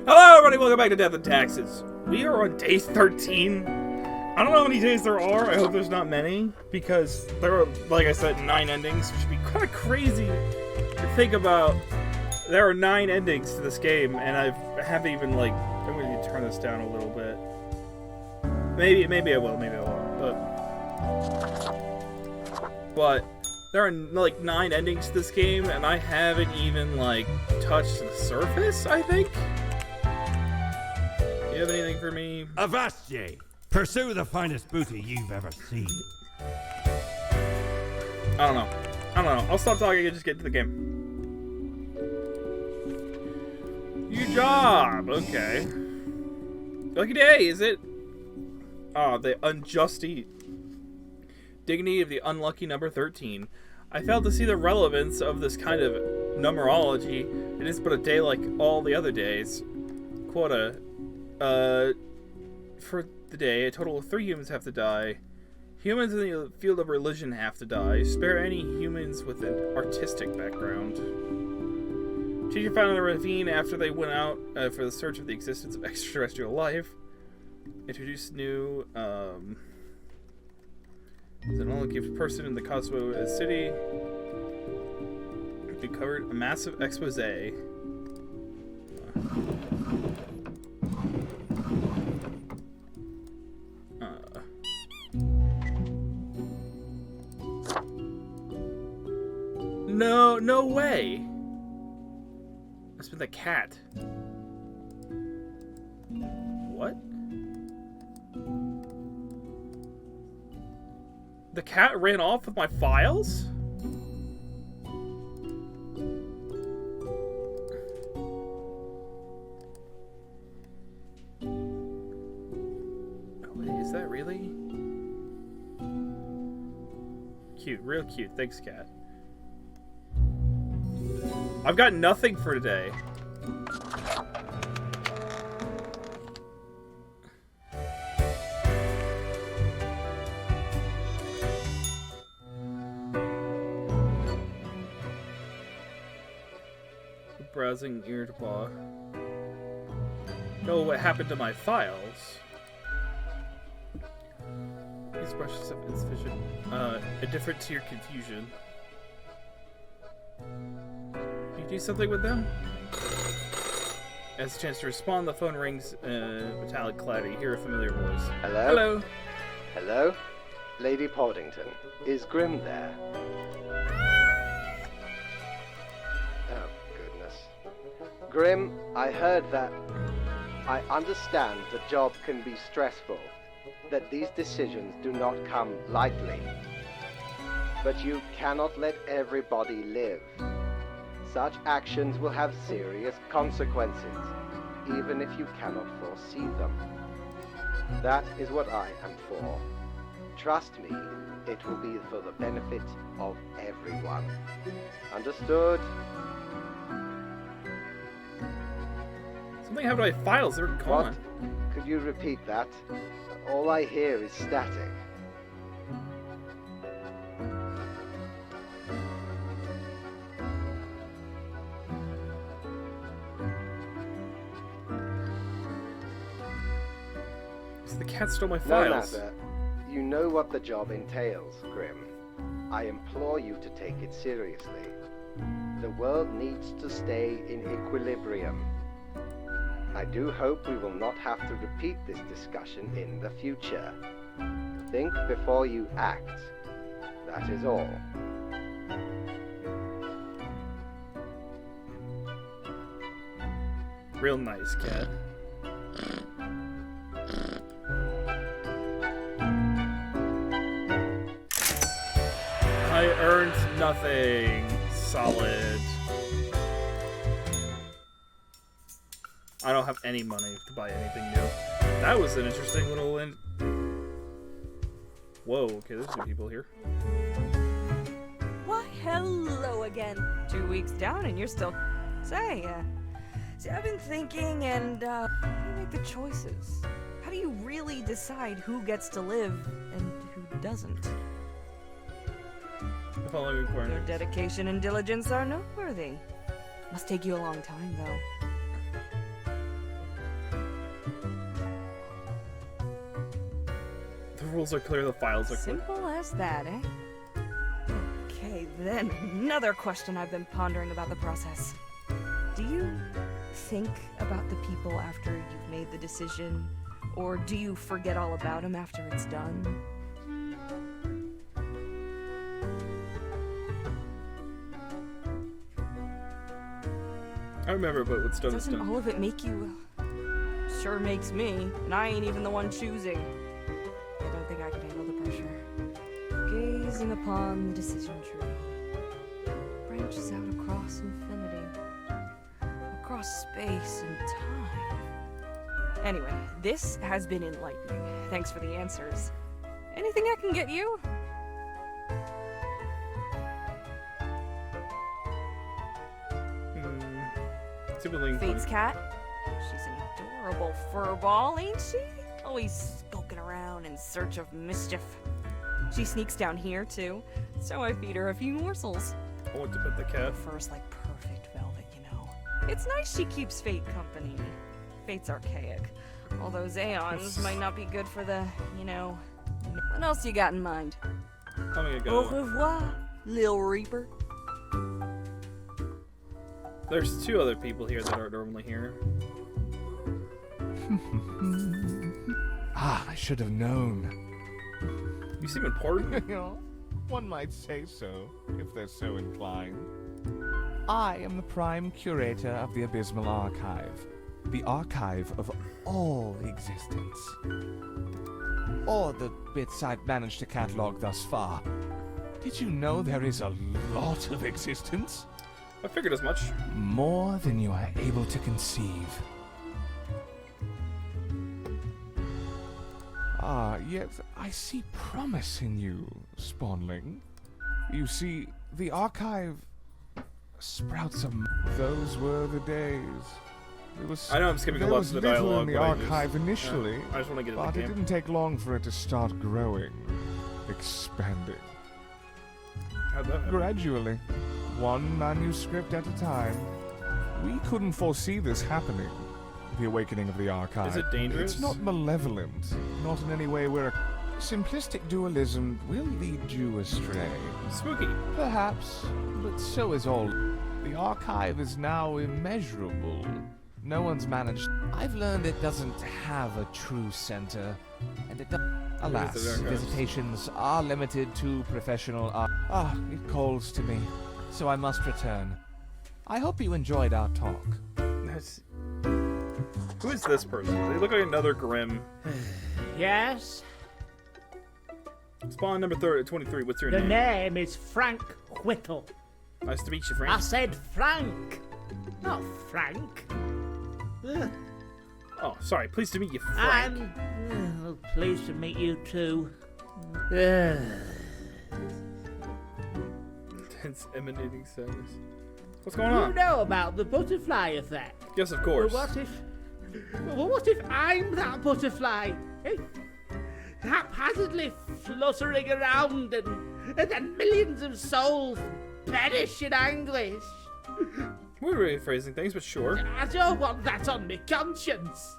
Hello, everybody. Welcome back to Death and Taxes. We are on day 13. I don't know how many days there are. I hope there's not many, because there are, like I said, 9 endings, which would be kind of crazy to think about. There are 9 endings to this game, and I haven't even, like, I'm going to turn this down a little bit. Maybe I will, maybe I won't, but there are, like, 9 endings to this game, and I haven't even, like, touched the surface, I think? You have anything for me? Avast, pursue the finest booty you've ever seen. I don't know. I'll stop talking and just get to the game. New job! Okay. Lucky day, is it? Oh, the unjusty dignity of the unlucky number 13. I failed to see the relevance of this kind of numerology. It is but a day like all the other days. Quota. For the day, a total of 3 humans have to die. Humans in the field of religion have to die. Spare any humans with an artistic background. Teacher found in a ravine after they went out for the search of the existence of extraterrestrial life. Introduced new, is an only gift person in the Cosmo City. It covered a massive expose. No way! That's been the cat. What? The cat ran off with my files? Oh, wait, is that really? Cute, real cute. Thanks, cat. I've got nothing for today. Browsing ear to paw. Oh, what happened to my files? These brushes have insufficient. Indifferent to your confusion. Do something with them? As a chance to respond, the phone rings, metallic clatter. You hear a familiar voice. Hello? Hello? Hello? Lady Poddington. Is Grimm there? Oh, goodness. Grimm, I heard that... I understand the job can be stressful, that these decisions do not come lightly. But you cannot let everybody live. Such actions will have serious consequences, even if you cannot foresee them. That is what I am for. Trust me, it will be for the benefit of everyone. Understood? Something happened to my files. They're gone. What? Could you repeat that? All I hear is static. The cat stole my files. No matter. You know what the job entails, Grimm. I implore you to take it seriously. The world needs to stay in equilibrium. I do hope we will not have to repeat this discussion in the future. Think before you act. That is all. Real nice, cat. I earned nothing. Solid. I don't have any money to buy anything new. That was an interesting little Whoa, okay, there's some people here. Why, hello again. 2 weeks down and you're still... Say, I've been thinking and, how do you make the choices? How do you really decide who gets to live and who doesn't? The following Your requirements. dedication and diligence are noteworthy. Must take you a long time, though. rules are clear, the files are clear. Simple as that, eh? Okay, then another question I've been pondering about the process. Do you think about the people after you've made the decision, or do you forget all about them after it's done? I remember, but what's done is Doesn't done. all of it make you... Sure makes me, and I ain't even the one choosing. I don't think I can handle the pressure. Gazing upon the decision tree. Branches out across infinity. Across space and time. Anyway, this has been enlightening. Thanks for the answers. Anything I can get you? Sibling Fate's cat? She's an adorable furball, ain't she? Always skulking around in search of mischief. She sneaks down here, too, so I feed her a few morsels. I want to pet the cat. Fur's like perfect velvet, you know. It's nice she keeps Fate company. Fate's archaic. All those aeons might not be good for the, you know... What else you got in mind? I'm gonna Au go. revoir, Lil Reaper. There's two other people here that aren't normally here. I should have known. You seem important. One might say so, if they're so inclined. I am the prime curator of the Abysmal Archive, the archive of all existence. Or the bits I've managed to catalog thus far. Did you know there is a lot of existence? I figured as much. More than you are able to conceive. Yet I see promise in you, Spawnling. You see, the archive sprouts a... Those were the days. It was, I know I'm skipping a there lot was of the little dialogue. in the but I just- archive initially, yeah, I just want to get but into it the game. didn't take long for it to start growing, expanding. How'd that happen? Gradually, one manuscript at a time. We couldn't foresee this happening. The awakening of the archive. Is it dangerous? It's not malevolent. Not in any way where simplistic dualism will lead you astray. Spooky. Perhaps, but so is all. The archive is now immeasurable. No one's managed. I've learned it doesn't have a true center, and it does. Alas, the archives? visitations are limited to professional art. It calls to me, so I must return. I hope you enjoyed our talk. That's... Who is this person? They look like another Grimm. Yes? Spawn number 23. What's your The name? name is Frank Whittle. Nice to meet you, I Frank. said Frank, not Frank. Ugh. Oh, sorry. Pleased to meet you, Frank. And pleased to meet you too. Ugh. Intense emanating sadness. What's going You on? know about the butterfly effect. Yes, of But course. what if I'm that butterfly? Eh? Haphazardly fluttering around and then millions of souls perish in anguish. We're rephrasing things, but sure. I don't want that on my conscience.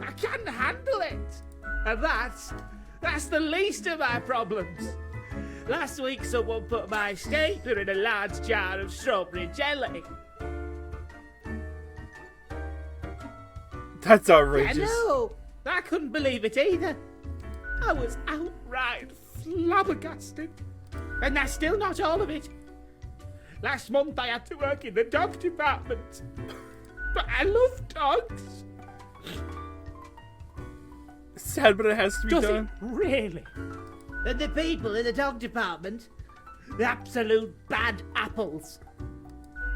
I can't handle it. And that's the least of my problems. Last week someone put my stapler in a large jar of strawberry jelly. That's I outrageous. know. I couldn't believe it either. I was outright flabbergasted. And that's still not all of it. Last month I had to work in the dog department. But I love dogs. Sad, but it has to be Does it done. really? And the people in the dog department? The absolute bad apples.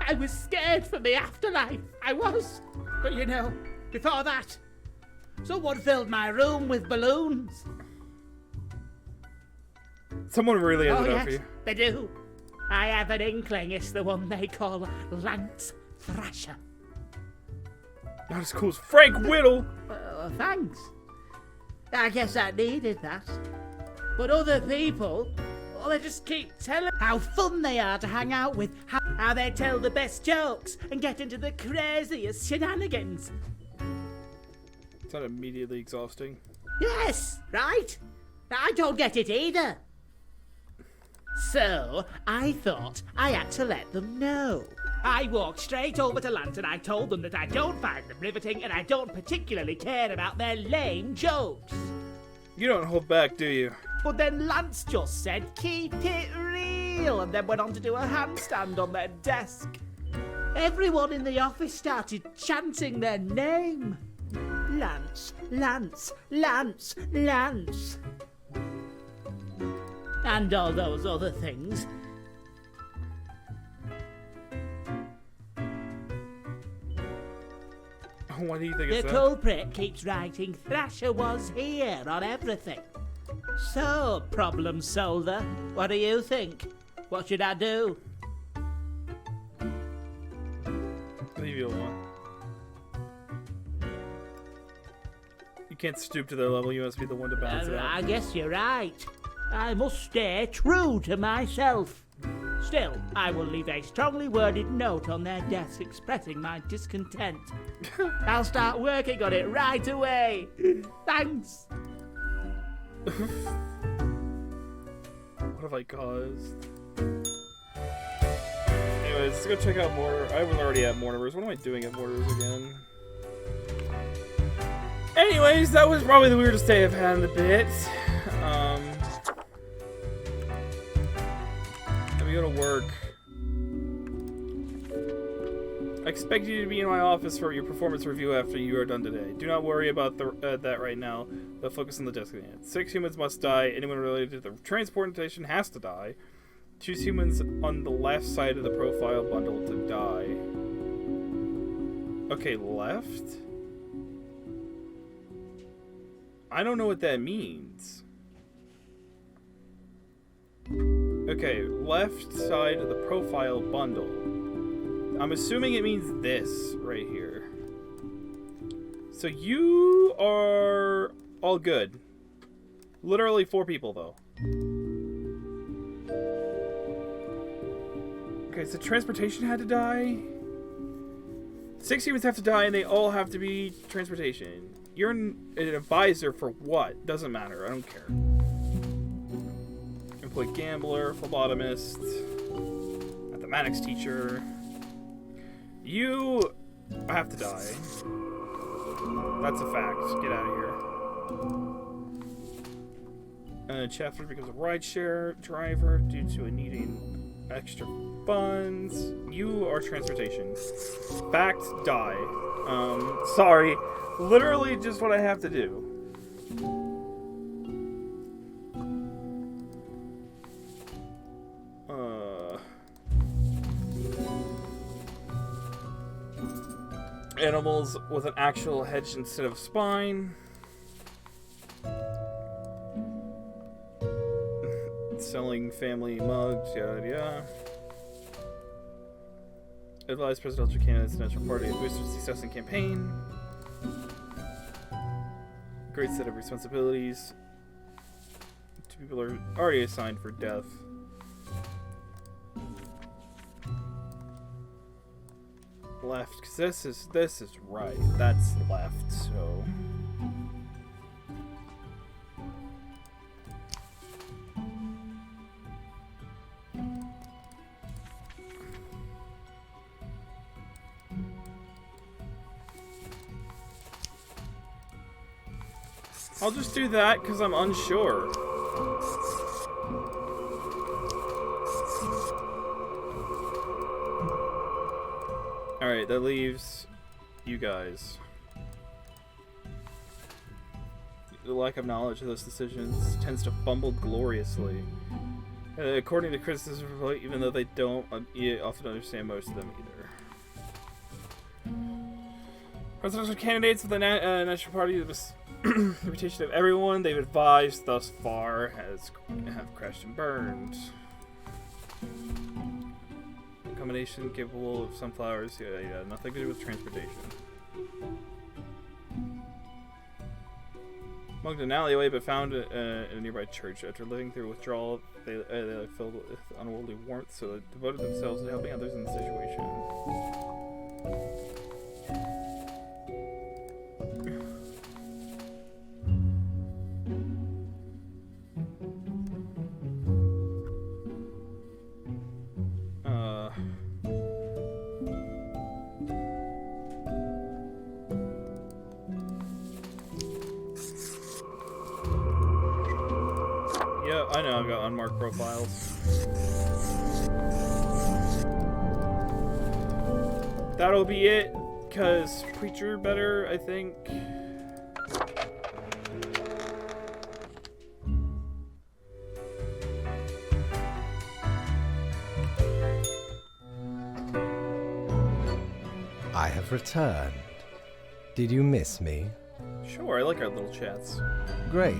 I was scared for the afterlife. I was. But you know, before that, someone filled my room with balloons. Someone really has Oh, it out for yes, you. they do. I have an inkling it's the one they call Lance Thrasher. Not as cool as Frank Whittle. Thanks. I guess I needed that. But other people, well, they just keep telling how fun they are to hang out with, how they tell the best jokes and get into the craziest shenanigans. It's not immediately exhausting. Yes, right? I don't get it either. So, I thought I had to let them know. I walked straight over to Lance and I told them that I don't find them riveting and I don't particularly care about their lame jokes. You don't hold back, do you? But then Lance just said, keep it real, and then went on to do a handstand on their desk. Everyone in the office started chanting their name. Lance, Lance, Lance, Lance. And all those other things. What do you think The it's that? culprit keeps writing Thrasher was here on everything. So, problem solver, what do you think? What should I do? Leave you alone. You can't stoop to their level, you must be the one to balance it out. I guess you're right. I must stay true to myself. Still, I will leave a strongly worded note on their desk expressing my discontent. I'll start working on it right away. Thanks. What have I caused? Anyways, let's go check out Mortar. I was already at Mortimer's. What am I doing at Mortimer's again? Anyways, that was probably the weirdest day I've had in a bit. Let me go to work. I expect you to be in my office for your performance review after you are done today. Do not worry about that right now, but focus on the desk at hand. 6 humans must die. Anyone related to the transportation has to die. Choose humans on the left side of the profile bundle to die. Okay, left? I don't know what that means. Okay, left side of the profile bundle. I'm assuming it means this right here. So you are all good. Literally 4 people, though. Okay, so transportation had to die. 6 humans have to die, and they all have to be transportation. You're an advisor for what? Doesn't matter. I don't care. Employee gambler, phlebotomist, mathematics teacher. You have to die. That's a fact. Get out of here. Chaffler becomes a rideshare driver due to a needing extra funds. You are transportation. Fact, die. Sorry. Literally just what I have to do. Animals with an actual head instead of spine. Selling family mugs, yada yada. Advise presidential candidates and national party to boost their success in campaign. Great set of responsibilities. 2 people are already assigned for death. Left, because this is right. That's left, so. I'll just do that because I'm unsure. Alright, that leaves you guys. The lack of knowledge of those decisions tends to fumble gloriously. According to criticism, even though they don't often understand most of them either. Presidential candidates of the National Party, the reputation of everyone they've advised thus far have crashed and burned. Combination capable of sunflowers, yeah, nothing to do with transportation. Mugged an alleyway, but found in a nearby church. After living through withdrawal, they filled with unworldly warmth, so they devoted themselves to helping others in the situation. I know I've got unmarked profiles. That'll be it, because Preacher better, I think. I have returned. Did you miss me? Sure, I like our little chats. Great.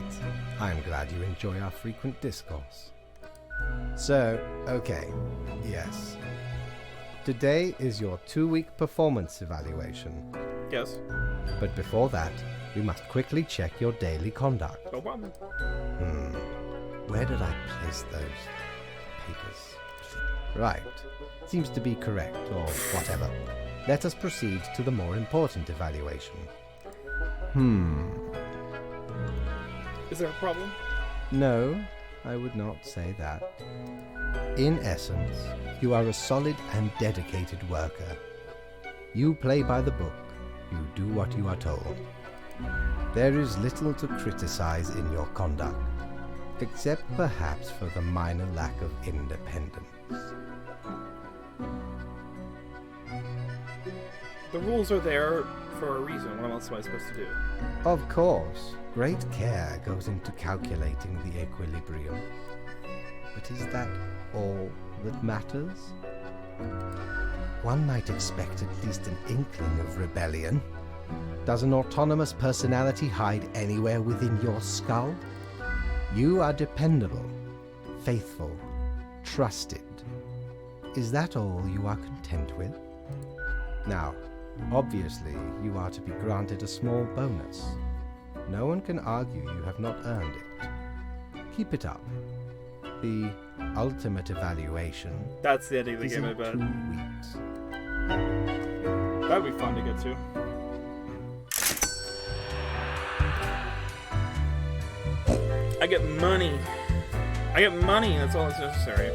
I'm glad you enjoy our frequent discourse. So, okay, yes. Today is your 2-week performance evaluation. Yes. But before that, we must quickly check your daily conduct. No problem. Where did I place those papers? Right. Seems to be correct, or whatever. Let us proceed to the more important evaluation. Is there a problem? No, I would not say that. In essence, you are a solid and dedicated worker. You play by the book. You do what you are told. There is little to criticize in your conduct, except perhaps for the minor lack of independence. The rules are there for a reason. What else am I supposed to do? Of course, great care goes into calculating the equilibrium. But is that all that matters? One might expect at least an inkling of rebellion. Does an autonomous personality hide anywhere within your skull? You are dependable, faithful, trusted. Is that all you are content with? Now, obviously, you are to be granted a small bonus. No one can argue you have not earned it. Keep it up. The ultimate evaluation That's the ending of the is game, I in bet. 2 weeks. That'd be fun to get to. I get money. I get money, that's all that's necessary.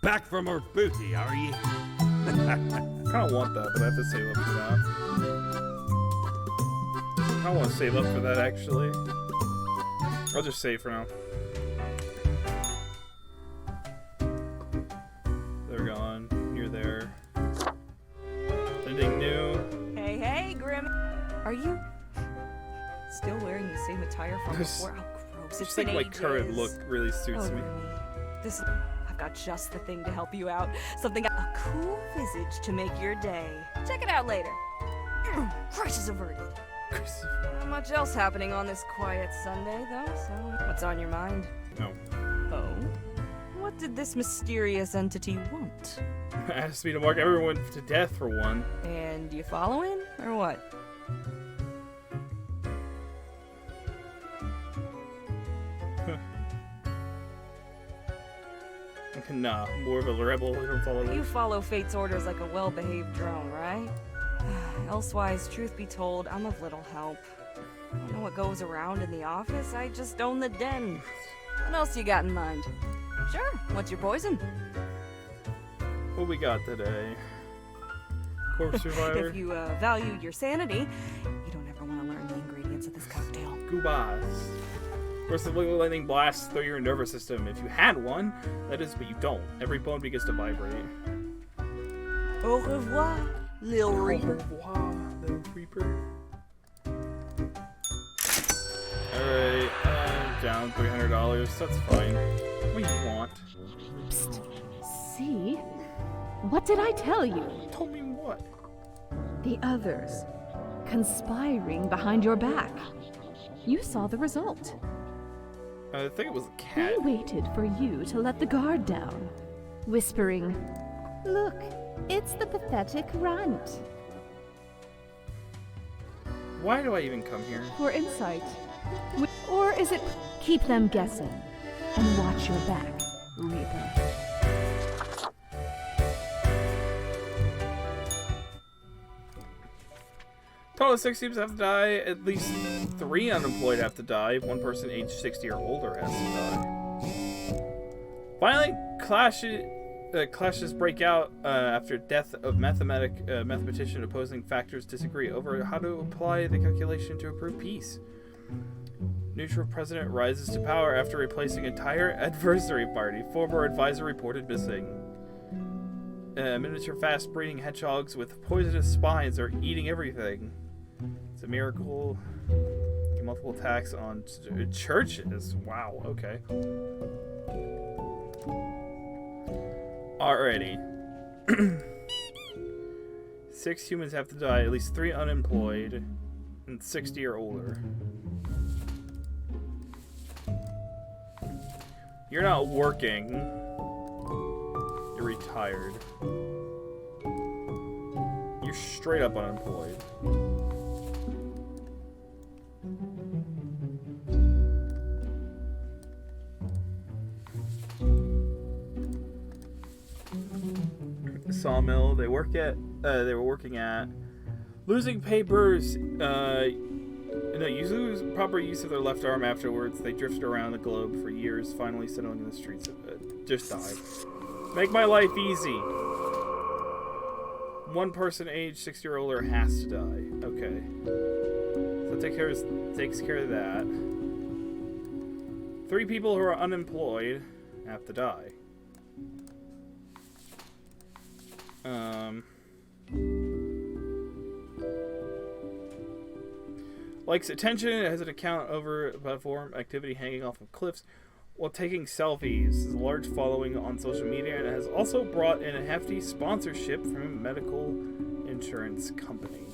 Back for more booty, are you? I kinda want that, but I have to save up for that. I want to save up for that, actually. I'll just save for now. They're gone. You're there. Anything new? Hey, hey, Grim. Are you still wearing the same attire from This- before? Oh, gross. I It's just been think my ages. current look really suits Oh, me. Grimmy. I've got just the thing to help you out. Something, a cool visage to make your day. Check it out later. Crisis averted. Not much else happening on this quiet Sunday, though, so what's on your mind? No. Oh? What did this mysterious entity want? Asked me to mark everyone to death for one. And you following, or what? Nah, more of a rebel. I don't follow You it. follow fate's orders like a well-behaved drone, right? Elsewise, truth be told, I'm of little help. I don't know what goes around in the office, I just own the den. What else you got in mind? Sure, what's your poison? What we got today? Corpse survivor. If you value your sanity, you don't ever want to learn the ingredients of this cocktail. Goobas. First, the lightning blasts through your nervous system. If you had one, that is, but you don't. Every bone begins to vibrate. Au revoir, Lil Reaper. Wow, little creeper. Alright, down $300. That's fine. What do you want? See? What did I tell you? Told me what? The others conspiring behind your back. You saw the result. I think it was a They cat. waited for you to let the guard down, whispering, Look, it's the pathetic runt. Why do I even come here? for insight. Or is it keep them guessing and watch your back, Reaper? Total of 6 teams have to die. At least 3 unemployed have to die. 1 person aged 60 or older has to die. Finally, clashes break out after death of mathematician. Opposing factors disagree over how to apply the calculation to improve peace. Neutral president rises to power after replacing entire adversary party. Former advisor reported missing. Miniature fast-breeding hedgehogs with poisonous spines are eating everything. It's a miracle. Multiple attacks on churches. Wow, okay. Alrighty. 6 humans have to die, at least 3 unemployed, and 60 or older. You're not working. You're retired. You're straight up unemployed. Sawmill. They were working at losing papers. Proper use of their left arm afterwards. They drifted around the globe for years, finally settling in the streets of it. Just died. Make my life easy. 1 person aged 60 or older has to die. Okay. So takes care of that. 3 people who are unemployed have to die. Likes attention, it has an account over platform activity hanging off of cliffs while taking selfies. Has a large following on social media and has also brought in a hefty sponsorship from a medical insurance company.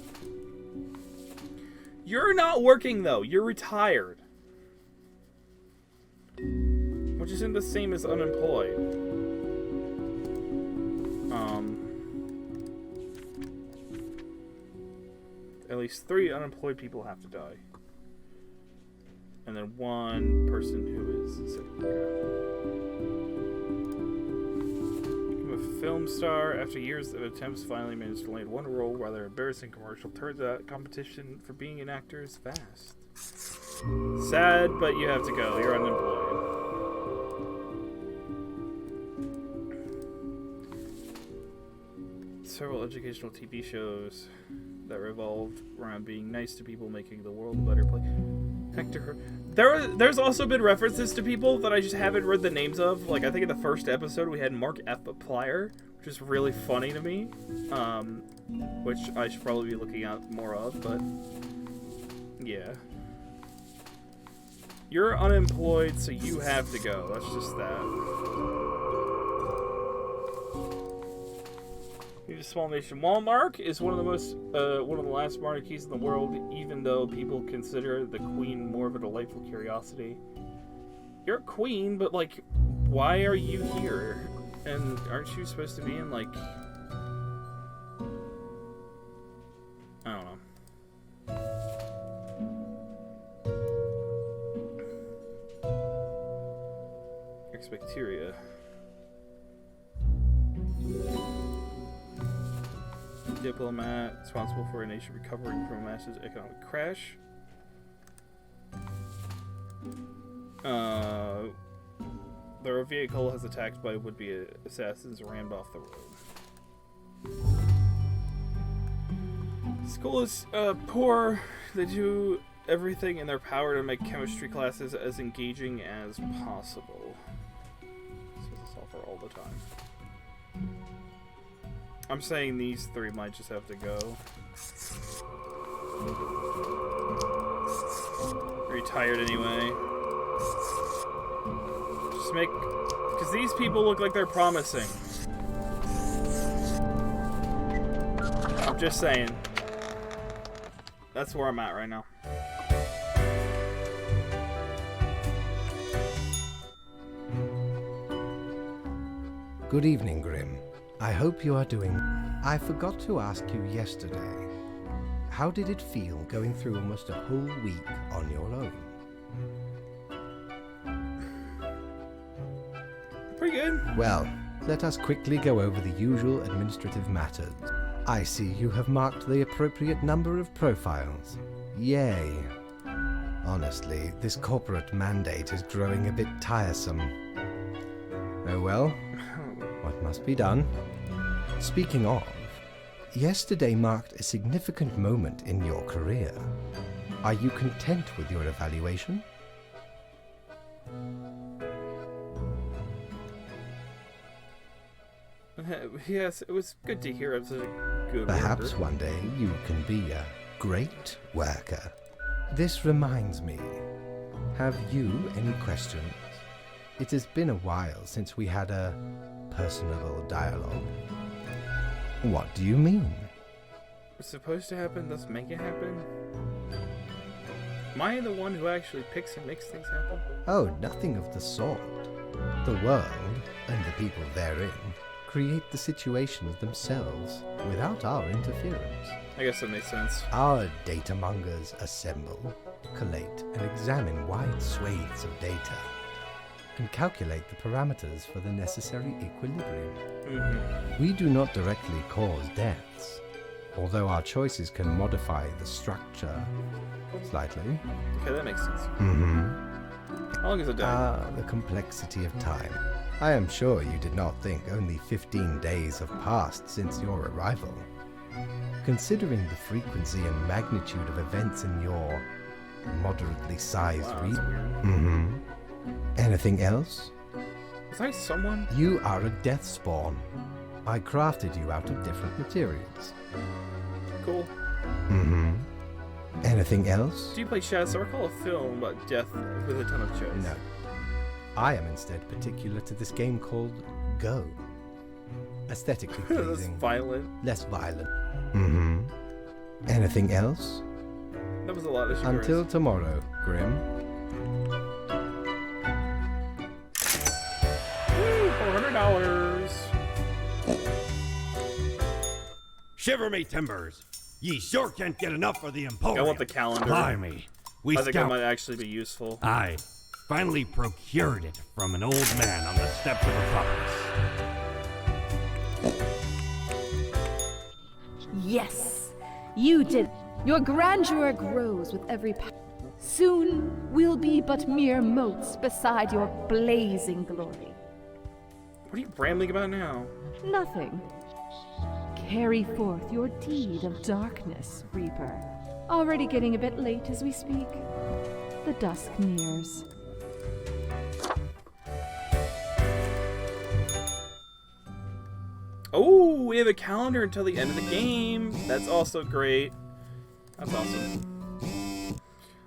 You're not working though, you're retired. Which isn't the same as unemployed. At least 3 unemployed people have to die. And then 1 person who is sick. Became a film star after years of attempts, finally managed to land 1 role. Rather embarrassing commercial. Turns out competition for being an actor is vast. Sad, but you have to go. You're unemployed. Several educational TV shows that revolved around being nice to people, making the world a better place. Hector. There's also been references to people that I just haven't read the names of. Like, I think in the first episode we had Mark F. Plier, which is really funny to me. Which I should probably be looking out more of, but yeah. You're unemployed, so you have to go. That's just that. A small nation. Walmart is one of the last monarchies in the world, even though people consider the queen more of a delightful curiosity. You're a queen, but like, why are you here? And aren't you supposed to be in like, I don't know. Expecteria. Diplomat responsible for a nation recovering from a massive economic crash. Their vehicle has attacked by would-be assassins and rammed off the road. School is poor. They do everything in their power to make chemistry classes as engaging as possible. This is a sulfur all the time. I'm saying these 3 might just have to go. Retired anyway. Just make... Because these people look like they're promising. I'm just saying. That's where I'm at right now. Good evening, Grim. I hope you are doing... I forgot to ask you yesterday. How did it feel going through almost a whole week on your own? Pretty good. Well, let us quickly go over the usual administrative matters. I see you have marked the appropriate number of profiles. Yay. Honestly, this corporate mandate is growing a bit tiresome. Oh well, what must be done? Speaking of, yesterday marked a significant moment in your career. Are you content with your evaluation? Yes, it was good to hear of such a good Perhaps worker. one day you can be a great worker. This reminds me. Have you any questions? It has been a while since we had a personable dialogue. What do you mean? It's supposed to happen, let's make it happen. Am I the one who actually picks and makes things happen? Oh, nothing of the sort. The world, and the people therein, create the situations themselves without our interference. I guess that makes sense. Our data mongers assemble, collate, and examine wide swathes of data, and calculate the parameters for the necessary equilibrium. We do not directly cause deaths, although our choices can modify the structure slightly. Okay, that makes sense. How long is it day? The complexity of time. I am sure you did not think only 15 days have passed since your arrival. Considering the frequency and magnitude of events in your moderately sized Wow, that's region. weird. Anything else? Was I someone? You are a death spawn. I crafted you out of different materials. Cool. Anything else? Do you play chess? I recall a film about death with a ton of chess. No. I am instead particular to this game called Go. Aesthetically That's pleasing, violent. less violent. Anything else? That was a lot of sugar. Until tomorrow, Grim. $400. Shiver me timbers! Ye sure can't get enough of the Emporium. I want the calendar. Blimey. We I think that scout. might actually be useful. I finally procured it from an old man on the steps of Acropolis. Yes, you did. Your grandeur grows with every Soon we'll be but mere motes beside your blazing glory. What are you rambling about now? Nothing. Carry forth your deed of darkness, Reaper. Already getting a bit late as we speak. The dusk nears. Oh, we have a calendar until the end of the game. That's also great. That's awesome.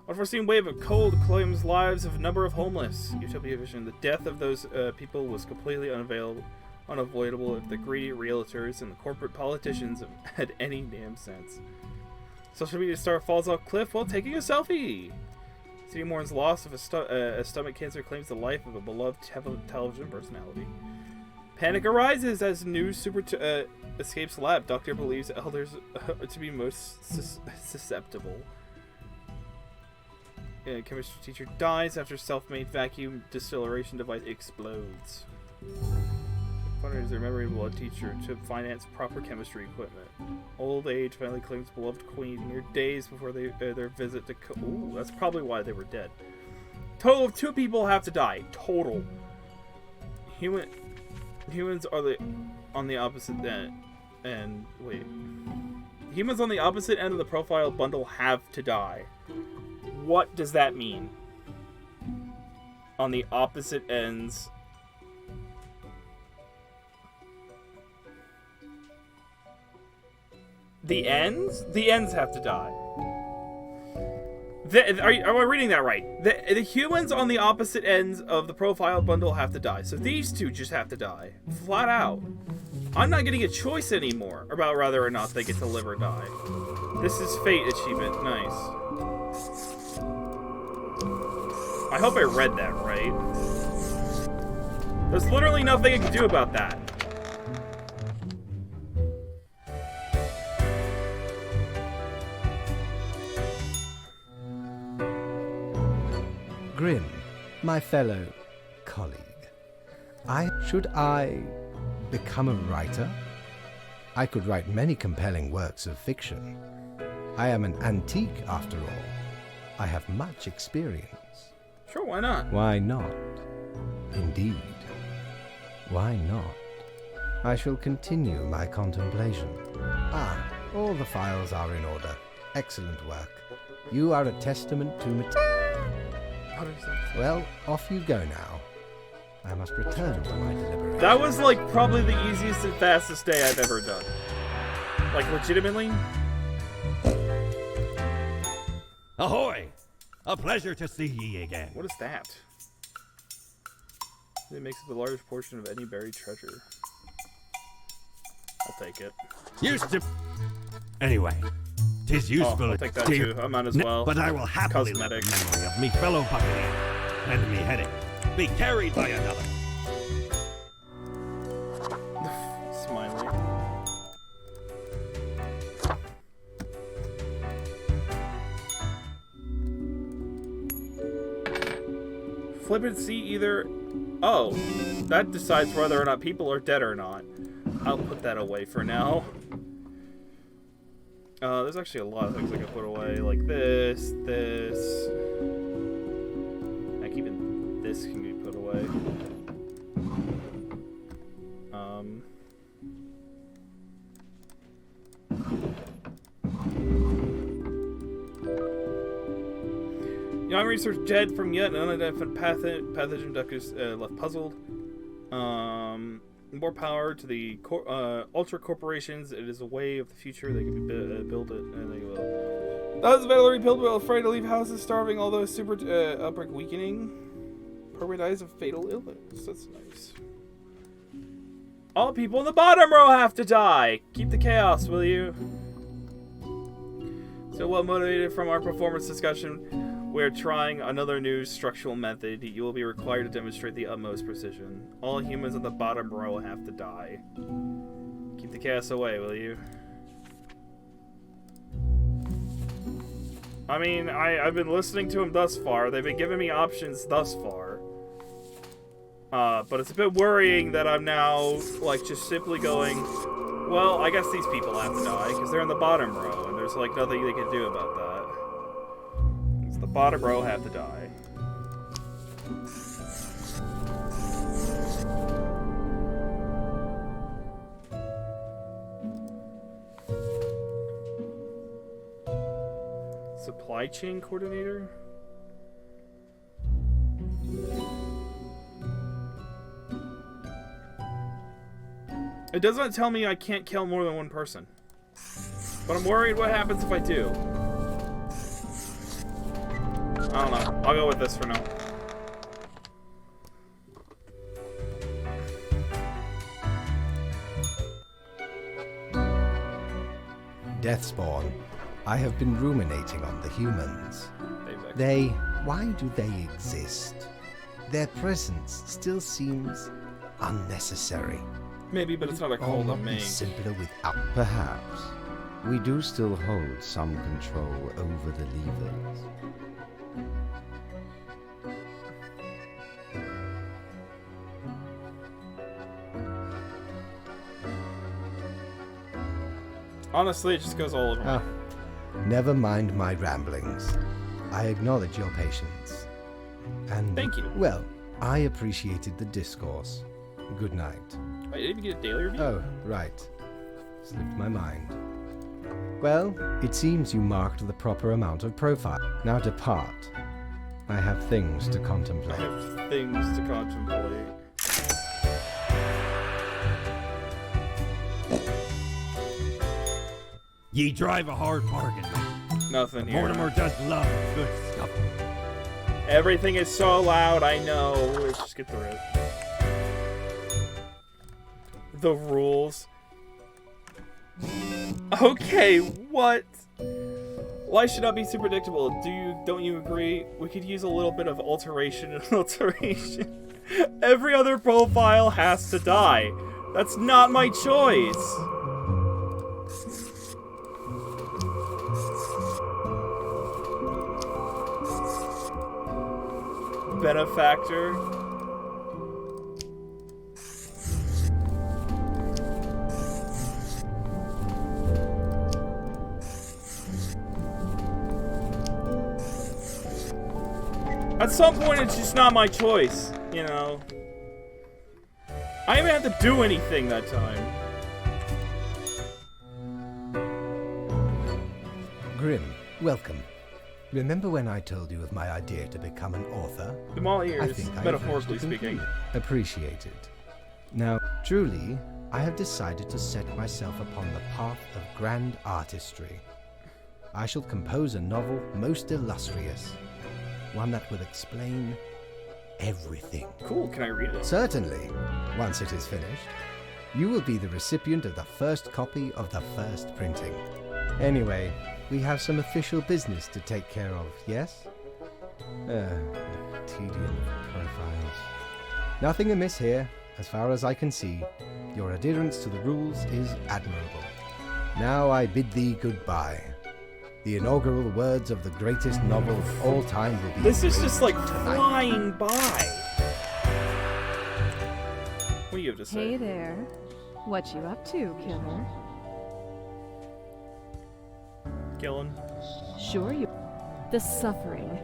Unforeseen wave of cold claims lives of a number of homeless. Utopia Vision. The death of those people was completely unavoidable if the greedy realtors and the corporate politicians had any damn sense. Social media star falls off cliff while taking a selfie. City mourns loss of a stomach cancer claims the life of a beloved television personality. Panic arises as news escapes lab. Doctor believes elders to be most susceptible. Chemistry teacher dies after self-made vacuum distillation device explodes. Funders are memory blood teacher to finance proper chemistry equipment. Old age finally claims beloved queen mere days before their visit to. Ooh, that's probably why they were dead. Total of 2 people have to die. Total. Humans are on the opposite end. Wait. Humans on the opposite end of the profile bundle have to die. What does that mean? On the opposite ends. The ends? The ends have to die. Am I reading that right? The humans on the opposite ends of the profile bundle have to die. So these two just have to die. Flat out. I'm not getting a choice anymore about whether or not they get to live or die. This is Fate achievement. Nice. I hope I read that right. There's literally nothing I can do about that. Grim, my fellow colleague, should I become a writer? I could write many compelling works of fiction. I am an antique, after all. I have much experience. Sure, why not? Why not? Indeed. Why not? I shall continue my contemplation. All the files are in order. Excellent work. You are a testament to How does that? Well, off you go now. I must return to my deliberations. That was like probably the easiest and fastest day I've ever done. Like legitimately. Ahoy! A pleasure to see ye again. What is that? It makes up a large portion of any buried treasure. I'll take it. Used to. Anyway, 'tis useful. I'll take that dear- too. I might as well. But I will happily live in Cosmetic. memory of me fellow buccaneer and me heading be carried by another. Smiley. Flip and see either. Oh, that decides whether or not people are dead or not. I'll put that away for now. There's actually a lot of things I can put away, like this. Heck, even this can be put away. Young research Jed from yet an unidentified pathogen duck is left puzzled. More power to the ultra corporations. It is a way of the future. They can build it, and they will. Thousands of battle rebuild, but afraid to leave houses, starving. Although super outbreak weakening, probably dies of fatal illness. That's nice. All people in the bottom row have to die. Keep the chaos, will you? So well motivated from our performance discussion. We're trying another new structural method. You will be required to demonstrate the utmost precision. All humans on the bottom row have to die. Keep the chaos away, will you? I mean, I've been listening to them thus far. They've been giving me options thus far. But it's a bit worrying that I'm now, like, just simply going, well, I guess these people have to die, because they're in the bottom row, and there's, like, nothing they can do about that. The bottom row have to die. Supply chain coordinator? It doesn't tell me I can't kill more than one person. But I'm worried what happens if I do. I don't know. I'll go with this for now. Deathspawn, I have been ruminating on the humans. Why do they exist? Their presence still seems unnecessary. Maybe, but it's not a Or call to not me. simpler without. Perhaps. We do still hold some control over the levers. Honestly, it just goes all over me. Ah, never mind my ramblings. I acknowledge your patience. And Thank you. Well, I appreciated the discourse. Good night. Wait, did you get a daily review? Oh, right. Slipped my mind. Well, it seems you marked the proper amount of profile. Now depart. I have things to I contemplate. have things to contemplate. Ye drive a hard bargain, mate. Nothing here. Mortimer does love a good scuffle. Everything is so loud, I know. Let's just get through it. The rules. Okay, what? Life should not be so predictable. Don't you agree? We could use a little bit of alteration and alteration. Every other profile has to die. That's not my choice. Benefactor. At some point, it's just not my choice, you know. I didn't even have to do anything that time. Grim, welcome. Remember when I told you of my idea to become an author? I'm all I ears, think I metaphorically managed to speaking. conclude. Appreciated. Now, truly, I have decided to set myself upon the path of grand artistry. I shall compose a novel most illustrious, one that will explain everything. Cool, can I read it? Certainly, once it is finished, you will be the recipient of the first copy of the first printing. Anyway, we have some official business to take care of, yes? Tedium of profiles. Nothing amiss here, as far as I can see. Your adherence to the rules is admirable. Now I bid thee goodbye. The inaugural words of the greatest novel of all time will be... This is just like tonight. flying by. What do you have to say? Hey there. What you up to, killer? Killing. Sure you... The suffering.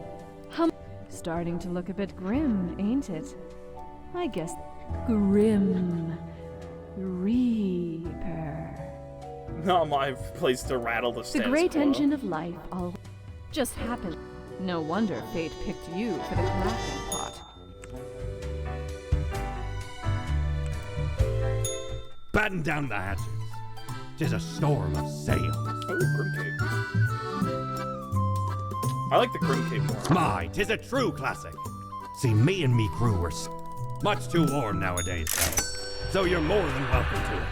Starting to look a bit grim, ain't it? I guess... Grim Reaper. Not my place to rattle the The status great quo. engine of life always just happened. No wonder fate picked you for the crafting pot. Batten down the hatches. 'Tis a storm of sails. Oh, Grim Cape. I like the Grim Cape more. My, 'tis a true classic. See, me and me crew were much too warm nowadays, though. So you're more than welcome to it.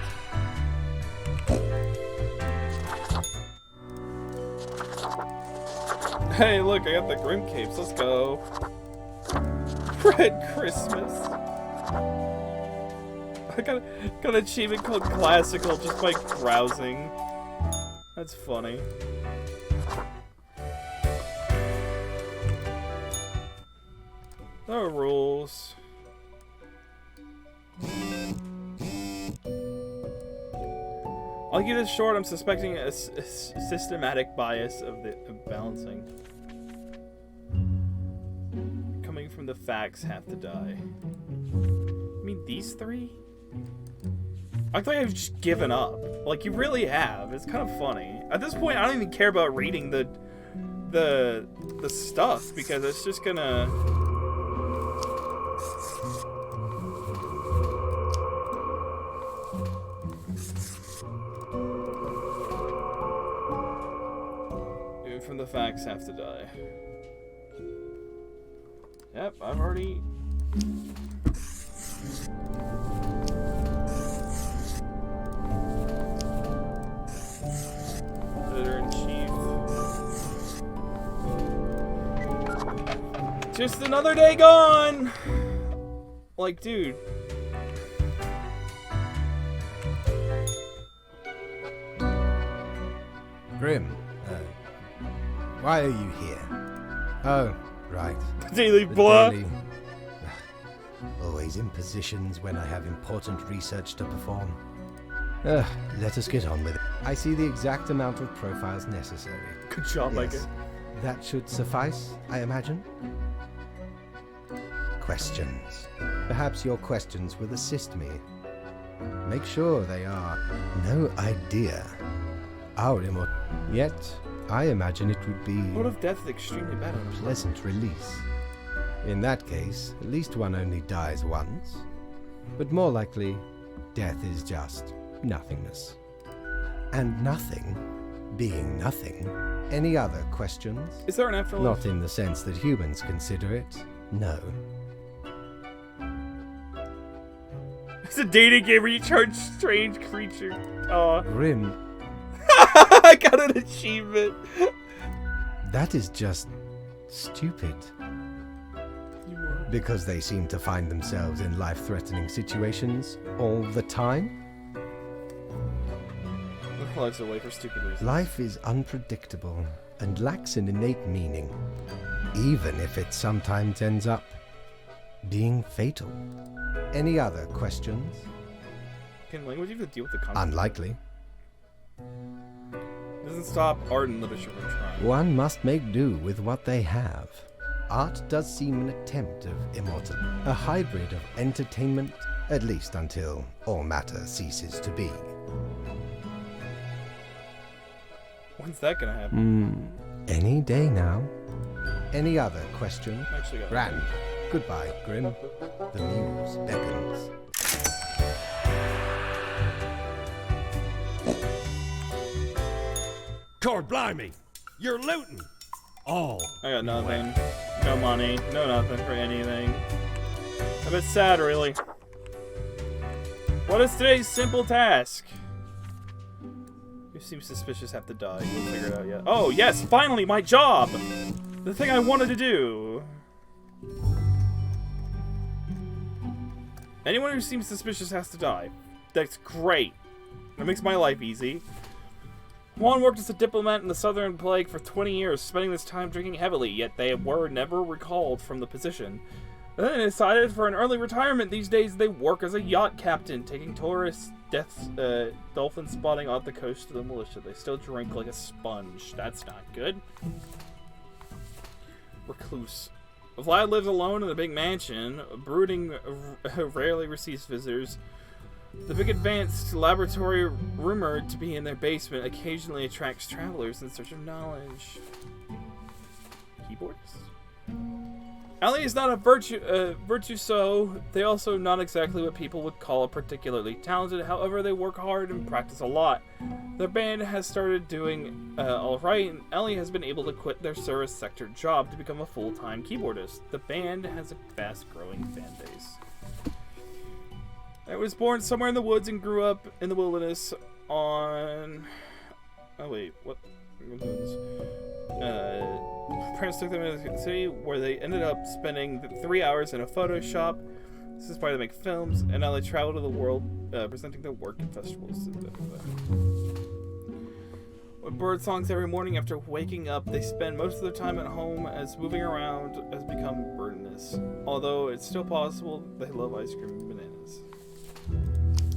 Hey, look, I got the Grim Capes. Let's go. Red Christmas. I got an achievement called Classical just by browsing. That's funny. No rules. I'll keep this short. I'm suspecting a systematic bias of balancing. Coming from the facts have to die. I mean, these three? I feel like I've just given up. Like, you really have. It's kind of funny. At this point, I don't even care about reading the stuff because it's just gonna... From the facts have to die. Yep, I've already... Editor-in-Chief. Just another day gone! Like, dude. Grim, why are you here? Oh, right. Daily The blah. daily- Always in positions when I have important research to perform. Let us get on with it. I see the exact amount of profiles necessary. Good job, Micah. Yes, that should suffice, I imagine. Questions. Perhaps your questions will assist me. Make sure they are no idea. Our immortal. Yet, I imagine it would be What if death is extremely bad on a him? pleasant release. In that case, at least one only dies once. But more likely, death is just nothingness. And nothing being nothing. Any other questions? Is there an afterlife? Not in the sense that humans consider it, no. It's a dating game where you charge strange creature. Grim, I got an achievement. that is just stupid. Because they seem to find themselves in life-threatening situations all the time. Lives are way for stupid reasons. Life is unpredictable and lacks an innate meaning, even if it sometimes ends up being fatal. Any other questions? Can language even deal with the concept? Unlikely. Doesn't stop art and literature from trying. One must make do with what they have. Art does seem an attempt of immortality, a hybrid of entertainment, at least until all matter ceases to be. When's that gonna happen? Any day now. Any other question? Actually got Rand, Goodbye, Grim. The muse beckons. Cord blimey! You're looting! All. I got nothing. No money. No nothing for anything. A bit sad, really. What is today's simple task? Who seems suspicious have to die? We'll figure it out yet. Oh, yes! Finally, my job! The thing I wanted to do! Anyone who seems suspicious has to die. That's great. That makes my life easy. Juan worked as a diplomat in the Southern Plague for 20 years, spending this time drinking heavily, yet they were never recalled from the position. Then they decided for an early retirement. These days they work as a yacht captain, taking tourists dolphin spotting off the coast of the militia. They still drink like a sponge. That's not good. Recluse. Vlad lives alone in a big mansion. Brooding rarely receives visitors. The big advanced laboratory, rumored to be in their basement, occasionally attracts travelers in search of knowledge. Keyboards? Ellie is not a virtuoso. They also not exactly what people would call a particularly talented. However, they work hard and practice a lot. Their band has started doing alright, and Ellie has been able to quit their service sector job to become a full-time keyboardist. The band has a fast-growing fan base. I was born somewhere in the woods and grew up in the wilderness on... Oh wait, what? Parents took them to the city where they ended up spending 3 hours in a photo shop. This is why they make films, and now they travel to the world presenting their work in festivals. With bird songs every morning after waking up, they spend most of their time at home as moving around has become burdenous. Although it's still possible, they love ice cream and bananas.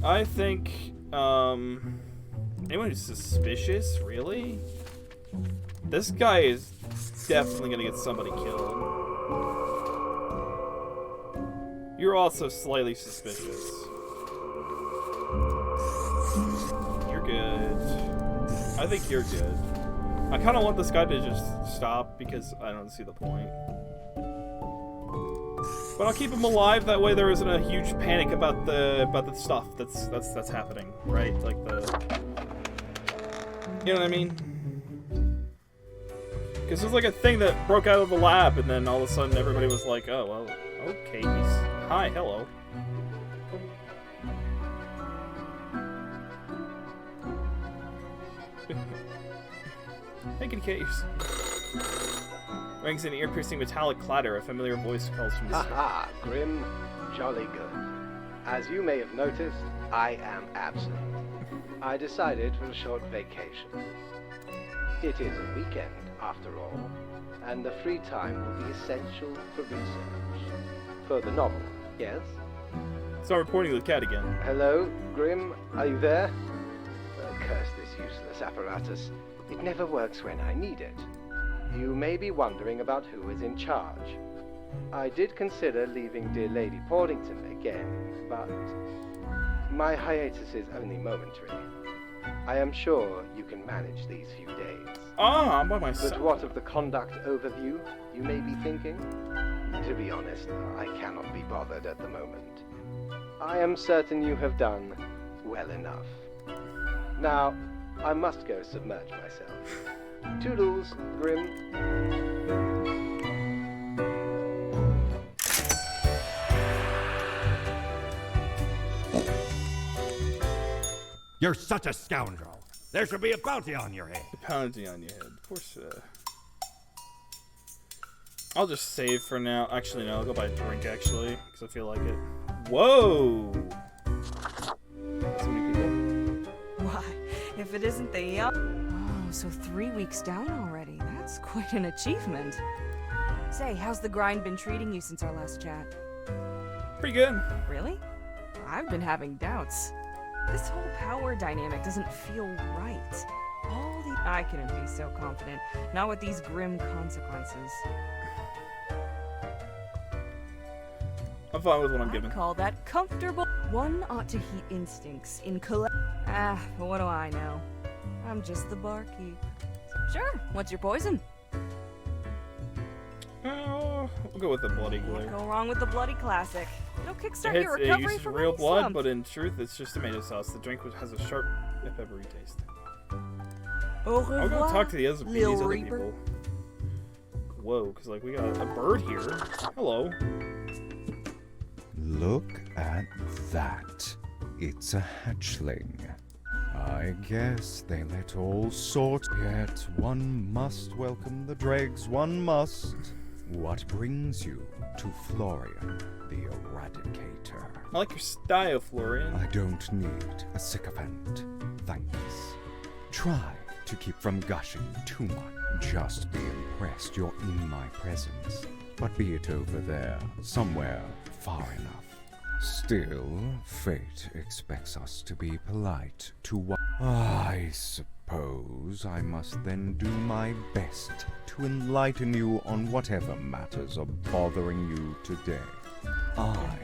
I think, anyone who's suspicious, really? This guy is definitely gonna get somebody killed. You're also slightly suspicious. You're good. I think you're good. I kind of want this guy to just stop because I don't see the point. But I'll keep him alive. That way, there isn't a huge panic about the stuff that's happening, right? Like you know what I mean? Because there's like a thing that broke out of the lab, and then all of a sudden everybody was like, "Oh well, okay, hi, hello." Hey, kitty case. Rings an ear-piercing metallic clatter. A familiar voice calls from the Haha, Grim, jolly good. As you may have noticed, I am absent. I decided for a short vacation. It is a weekend, after all, and the free time will be essential for research. For the novel, yes? Start reporting to the cat again. Hello, Grim, are you there? Curse this useless apparatus. It never works when I need it. You may be wondering about who is in charge. I did consider leaving dear Lady Portington again, but my hiatus is only momentary. I am sure you can manage these few days. Ah, I'm by myself. But what of the conduct overview, you may be thinking? To be honest, I cannot be bothered at the moment. I am certain you have done well enough. Now, I must go submerge myself. Toodles, Grim. You're such a scoundrel. There should be a bounty on your head. A bounty on your head. Of course. I'll just save for now. Actually, no. I'll go buy a drink, actually, because I feel like it. Whoa! So many people. Why, if it isn't the young... Oh, so 3 weeks down already. That's quite an achievement. Say, how's the grind been treating you since our last chat? Pretty good. Really? I've been having doubts. This whole power dynamic doesn't feel right. I couldn't be so confident. Not with these grim consequences. I'm fine with what I'm given. I call that comfortable. One ought to heat instincts in but what do I know? I'm just the barkeep. Sure, what's your poison? Oh, We'll go with the bloody glare. Go wrong with the bloody classic. It'll kickstart It your hits, recovery uses from real any blood, slump. but in truth, it's just tomato sauce. The drink has a sharp, peppery taste. Au I'll go revoir, talk to these Lil other Reaper. people. Whoa, because like we got a bird here. Hello. Look at that. It's a hatchling. I guess they let all sorts. Yet one must welcome the dregs, one must. What brings you to Florian, the Eradicator? I like your style, Florian. I don't need a sycophant, thanks. Try to keep from gushing too much. Just be impressed you're in my presence, but be it over there, somewhere far enough. Still, fate expects us to be polite to what I suppose I must then do my best to enlighten you on whatever matters are bothering you today. I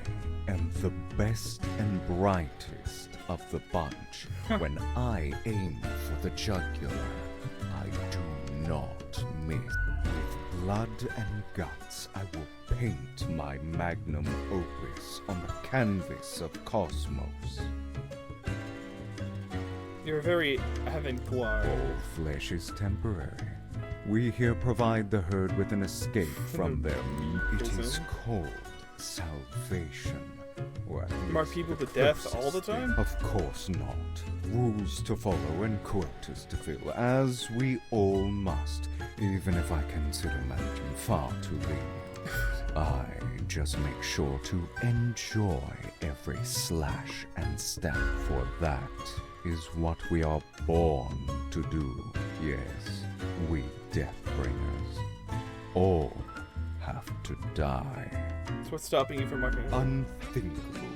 am the best and brightest of the bunch. When I aim for the jugular, I do not miss. With blood and guts, I will paint my magnum opus on the canvas of cosmos. You're very avant-garde. All flesh is temporary. We here provide the herd with an escape from their meat. It is called salvation. Or at Mark least people the to death closest all the time? thing. Of course not. Rules to follow and quotas to fill, as we all must, even if I consider managing far too lean. I just make sure to enjoy every slash and stab, for that is what we are born to do. Yes, we Deathbringers all have to die. So what's stopping you from marking? Unthinkable.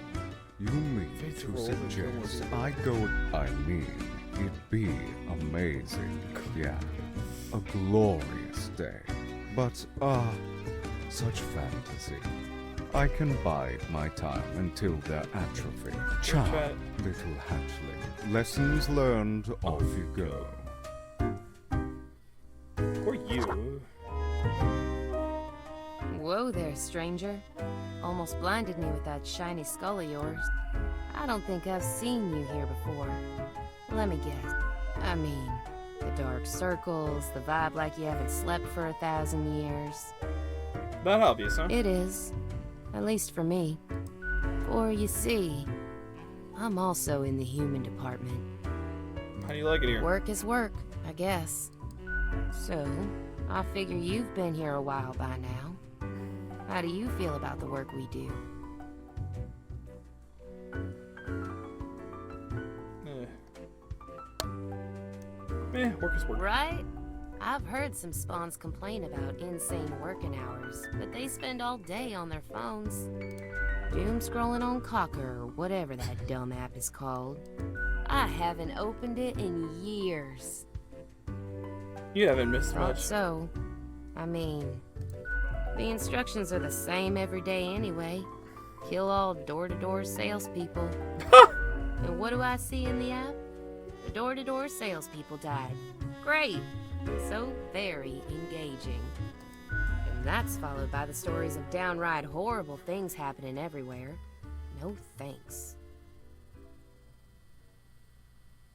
You mean Fates to roll and suggest go I go... I mean, it'd be amazing. Yeah, a glorious day. But, such fantasy. I can bide my time until their atrophy. Child, little hatchling. Lessons learned, off you go. Or you. Whoa there, stranger. Almost blinded me with that shiny skull of yours. I don't think I've seen you here before. Let me guess. I mean, the dark circles, the vibe like you haven't slept for 1,000 years. That obvious, huh? It is. At least for me. For you see, I'm also in the human department. How do you like it here? Work is work, I guess. So, I figure you've been here a while by now. How do you feel about the work we do? Work is work. Right? I've heard some spawns complain about insane working hours, but they spend all day on their phones. Doom scrolling on Cocker or whatever that dumb app is called. I haven't opened it in years. You haven't missed Thought much. so. I mean, the instructions are the same every day anyway. Kill all door-to-door salespeople. And what do I see in the app? The door-to-door salespeople died. Great! So very engaging. And that's followed by the stories of downright horrible things happening everywhere. No thanks.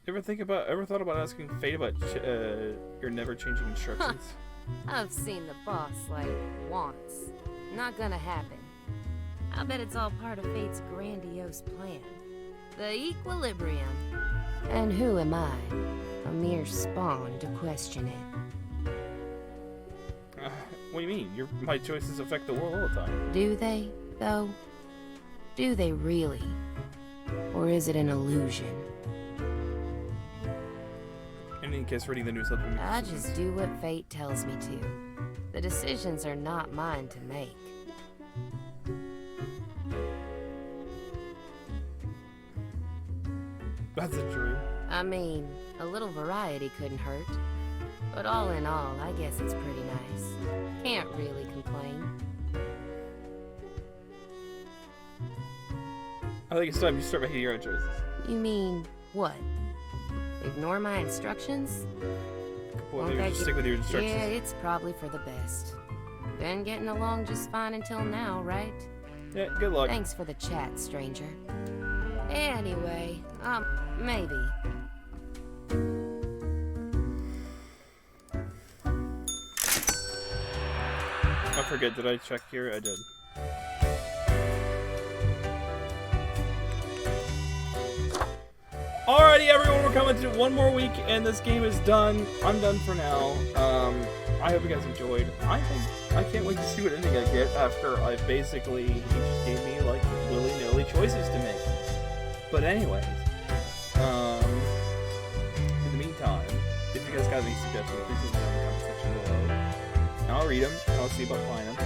Ever thought about asking Fate about your never-changing instructions? I've seen the boss, like, once. Not gonna happen. I bet it's all part of Fate's grandiose plan. The Equilibrium. And who am I? A mere spawn to question it. What do you mean? My choices affect the world all the time. Do they, though? Do they really? Or is it an illusion? Any guess reading the news helping me? I just do what fate tells me to. The decisions are not mine to make. That's a dream. I mean, a little variety couldn't hurt. But all in all, I guess it's pretty nice. Can't really complain. I think it's time you start making your own choices. You mean, what? Ignore my instructions? Well, Won't maybe that just get- stick with your instructions. Yeah, it's probably for the best. Been getting along just fine until now, right? Yeah, good luck. Thanks for the chat, stranger. Anyway, maybe. I forget, did I check here? I did. Alrighty, everyone, we're coming to one more week, and this game is done. I'm done for now. I hope you guys enjoyed. I can't wait to see what ending I get after he just gave me, like, willy-nilly choices to make. But anyways, in the meantime, if you guys got any suggestions, please leave them in the comment section below. And I'll read them, and I'll see about playing them.